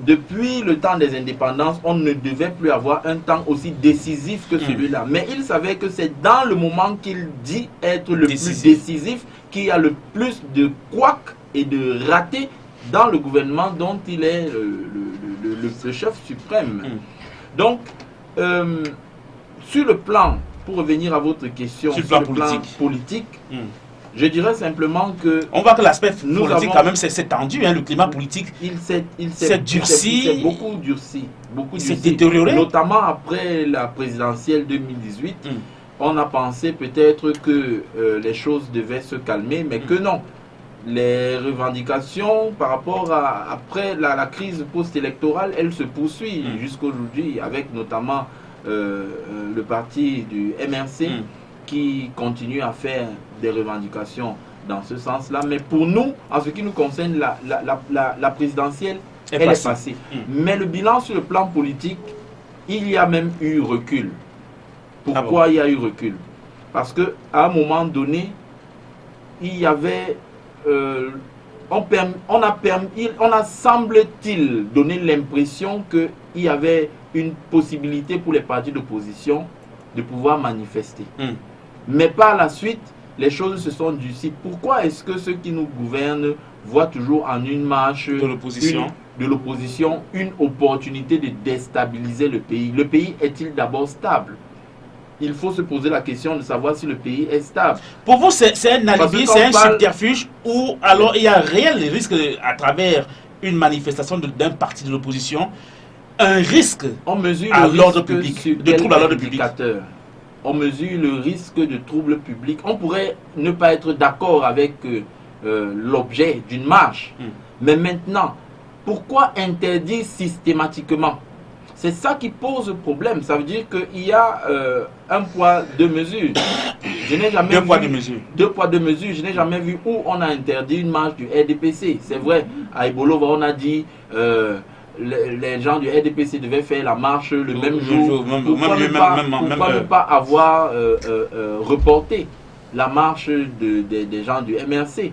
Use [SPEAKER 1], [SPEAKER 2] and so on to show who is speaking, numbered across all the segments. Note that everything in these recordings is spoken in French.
[SPEAKER 1] depuis le temps des indépendances, on ne devait plus avoir un temps aussi décisif que celui-là. Mais il savait que c'est dans le moment qu'il dit être le plus décisif qu'il y a le plus de couacs et de ratés dans le gouvernement dont il est le chef suprême. Donc, sur le plan, pour revenir à votre question,
[SPEAKER 2] sur le plan
[SPEAKER 1] politique, je dirais simplement que...
[SPEAKER 2] On voit que l'aspect politique, quand même, c'est tendu, hein, le climat politique.
[SPEAKER 1] Il s'est
[SPEAKER 2] durci.
[SPEAKER 1] Il s'est beaucoup durci.
[SPEAKER 2] Il s'est détérioré.
[SPEAKER 1] Notamment après la présidentielle 2018. On a pensé peut-être que les choses devaient se calmer, mais que non. Les revendications par rapport à après la crise post-électorale, elles se poursuivent jusqu'à aujourd'hui, avec notamment le parti du MRC qui continue à faire des revendications dans ce sens-là. Mais pour nous, en ce qui nous concerne, la présidentielle, elle est passée. Mais le bilan sur le plan politique, il y a même eu recul. Pourquoi il y a eu recul? Parce qu'à un moment donné, il y avait... on a semble-t-il donné l'impression qu'il y avait une possibilité pour les partis d'opposition de pouvoir manifester. Mais par la suite, les choses se sont durcies. Pourquoi est-ce que ceux qui nous gouvernent voient toujours en une marche de l'opposition une opportunité de déstabiliser le pays? Le pays est-il d'abord stable? Il faut se poser la question de savoir si le pays est stable.
[SPEAKER 2] Pour vous, c'est un alibi, c'est un subterfuge, ou alors il y a un réel risque à travers une manifestation d'un parti de l'opposition, un risque à l'ordre public, de trouble à l'ordre public?
[SPEAKER 1] On mesure le risque de trouble public. On pourrait ne pas être d'accord avec l'objet d'une marche. Mais maintenant, pourquoi interdire systématiquement? C'est ça qui pose problème. Ça veut dire qu'il y a un poids, deux mesures. Je n'ai jamais deux poids, deux mesures. Je n'ai jamais vu où on a interdit une marche du RDPC. C'est vrai, à Ibolova, on a dit les gens du RDPC devaient faire la marche le même jour. Pourquoi ne pas avoir reporté la marche des gens du MRC?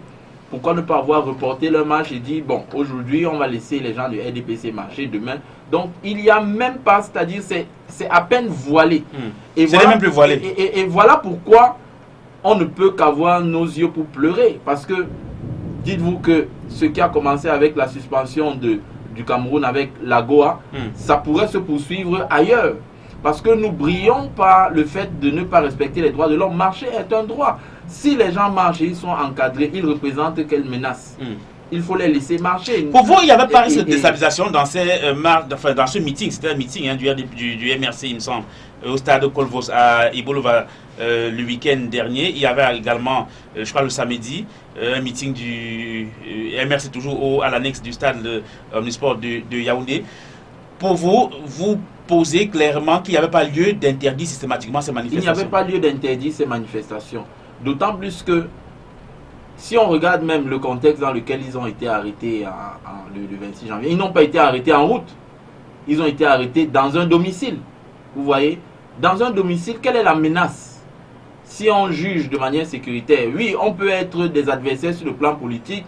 [SPEAKER 1] Pourquoi ne pas avoir reporté leur marche et dit, bon, aujourd'hui, on va laisser les gens du RDPC marcher demain? Donc, il n'y a même pas, c'est-à-dire, c'est à peine voilé.
[SPEAKER 2] Et voilà, même plus voilé.
[SPEAKER 1] Et voilà pourquoi on ne peut qu'avoir nos yeux pour pleurer. Parce que, dites-vous que ce qui a commencé avec la suspension du Cameroun avec l'AGOA, ça pourrait se poursuivre ailleurs. Parce que nous brillons par le fait de ne pas respecter les droits de l'homme. Marcher est un droit. Si les gens marchent et ils sont encadrés, ils représentent quelle menace? Il faut les laisser marcher.
[SPEAKER 2] Pour vous, il n'y avait pas cette déstabilisation dans dans ce meeting? C'était un meeting du MRC, il me semble, au stade Colvos à Ibolova le week-end dernier. Il y avait également, je crois le samedi, un meeting du MRC toujours à l'annexe du stade Omnisport de Yaoundé. Pour vous, vous posez clairement qu'il n'y avait pas lieu d'interdire systématiquement ces manifestations.
[SPEAKER 1] Il n'y avait pas lieu d'interdire ces manifestations. D'autant plus que si on regarde même le contexte dans lequel ils ont été arrêtés le 26 janvier, ils n'ont pas été arrêtés en route. Ils ont été arrêtés dans un domicile. Vous voyez? Dans un domicile, quelle est la menace? Si on juge de manière sécuritaire, oui, on peut être des adversaires sur le plan politique.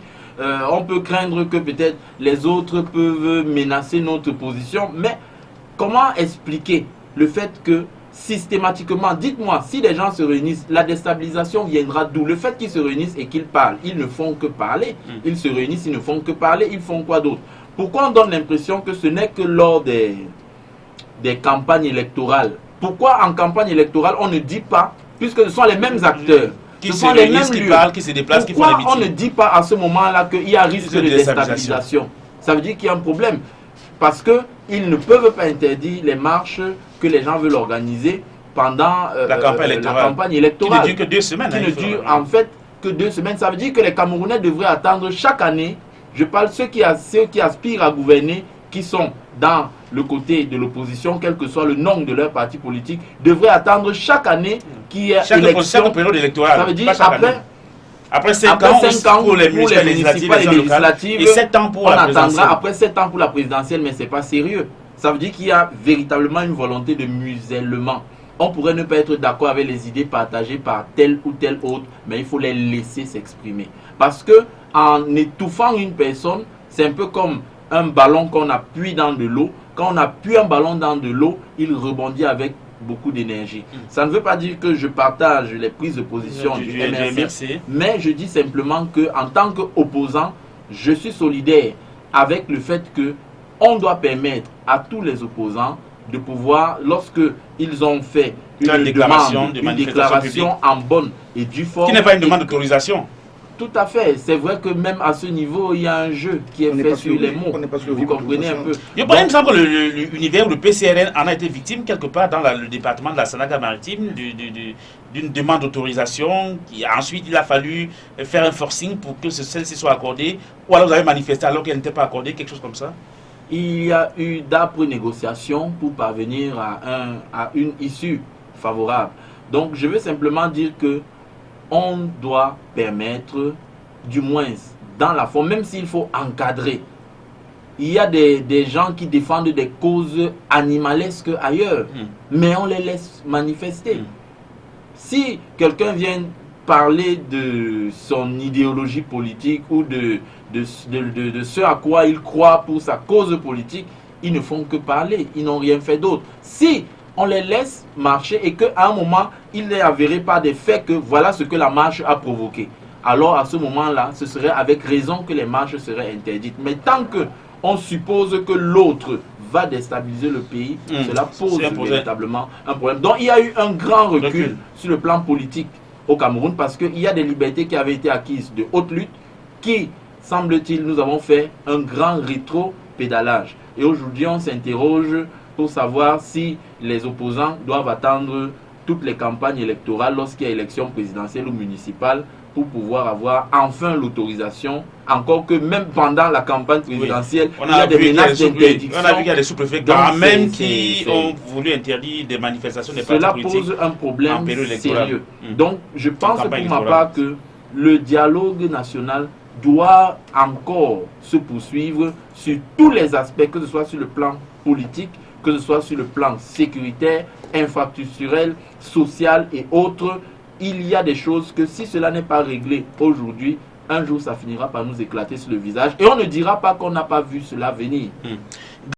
[SPEAKER 1] On peut craindre que peut-être les autres peuvent menacer notre position. Mais comment expliquer le fait que systématiquement, dites-moi, si les gens se réunissent, la déstabilisation viendra d'où? Le fait qu'ils se réunissent et qu'ils parlent, ils ne font que parler. Ils se réunissent, ils ne font que parler, ils font quoi d'autre? Pourquoi on donne l'impression que ce n'est que lors des campagnes électorales? Pourquoi en campagne électorale, on ne dit pas, puisque ce sont les mêmes acteurs,
[SPEAKER 2] qui se réunissent, qui parlent, qui se déplacent, qui font des meetings?
[SPEAKER 1] Pourquoi on ne dit pas à ce moment-là qu'il y a risque de déstabilisation? Ça veut dire qu'il y a un problème. Parce qu'ils ne peuvent pas interdire les marches que les gens veulent organiser pendant la campagne électorale.
[SPEAKER 2] Qui ne dure que 2 semaines.
[SPEAKER 1] Qui ne dure en fait que 2 semaines. Ça veut dire que les Camerounais devraient attendre chaque année, je parle ceux qui aspirent à gouverner, qui sont dans le côté de l'opposition, quel que soit le nom de leur parti politique, devraient attendre chaque année qu'il y ait élection.
[SPEAKER 2] Chaque période électorale.
[SPEAKER 1] Ça veut dire
[SPEAKER 2] après 5 ans pour les municipales et législatives, et 7 ans pour la présidentielle.
[SPEAKER 1] Après 7 ans pour la présidentielle, mais ce n'est pas sérieux. Ça veut dire qu'il y a véritablement une volonté de musellement. On pourrait ne pas être d'accord avec les idées partagées par tel ou tel autre, mais il faut les laisser s'exprimer. Parce que en étouffant une personne, c'est un peu comme un ballon qu'on appuie dans de l'eau. Quand on appuie un ballon dans de l'eau, il rebondit avec beaucoup d'énergie. Ça ne veut pas dire que je partage les prises de position du MRC, mais je dis simplement qu'en tant qu'opposant, je suis solidaire avec le fait que on doit permettre à tous les opposants de pouvoir, lorsque ils ont fait une déclaration en bonne et due forme,
[SPEAKER 2] qui n'est pas une demande d'autorisation.
[SPEAKER 1] Tout à fait. C'est vrai que même à ce niveau, il y a un jeu qui est fait sur les mots. Vous comprenez un peu.
[SPEAKER 2] Il me semble que l'univers ou le PCRN en a été victime quelque part dans le département de la Sanaga-Maritime d'une demande d'autorisation. Ensuite, il a fallu faire un forcing pour que celle-ci soit accordée. Ou alors vous avez manifesté alors qu'elle n'était pas accordée, quelque chose comme ça.
[SPEAKER 1] Il y a eu d'âpres négociations pour parvenir à une issue favorable. Donc, je veux simplement dire que on doit permettre, du moins dans la forme, même s'il faut encadrer. Il y a des gens qui défendent des causes animalesques ailleurs, mais on les laisse manifester. Si quelqu'un vient parler de son idéologie politique ou de ce à quoi il croit pour sa cause politique, ils ne font que parler, ils n'ont rien fait d'autre. Si on les laisse marcher et qu'à un moment, il n'est avéré par des faits que voilà ce que la marche a provoqué, alors à ce moment-là, ce serait avec raison que les marches seraient interdites. Mais tant qu'on suppose que l'autre va déstabiliser le pays, cela pose véritablement un problème. Donc il y a eu un grand recul sur le plan politique au Cameroun parce qu'il y a des libertés qui avaient été acquises de haute lutte qui, semble-t-il, nous avons fait un grand rétro-pédalage. Et aujourd'hui, on s'interroge pour savoir si les opposants doivent attendre toutes les campagnes électorales lorsqu'il y a élection présidentielle ou municipale pour pouvoir avoir enfin l'autorisation, encore que même pendant la campagne présidentielle, il y a des menaces d'interdiction.
[SPEAKER 2] On a vu qu'il y a des sous-préfets quand même qui ont voulu interdire des manifestations des partis politiques.
[SPEAKER 1] Cela pose un problème sérieux. Donc je pense pour ma part que le dialogue national doit encore se poursuivre sur tous les aspects, que ce soit sur le plan politique, que ce soit sur le plan sécuritaire, infrastructurel, social et autres. Il y a des choses que si cela n'est pas réglé aujourd'hui, un jour ça finira par nous éclater sur le visage et on ne dira pas qu'on n'a pas vu cela venir.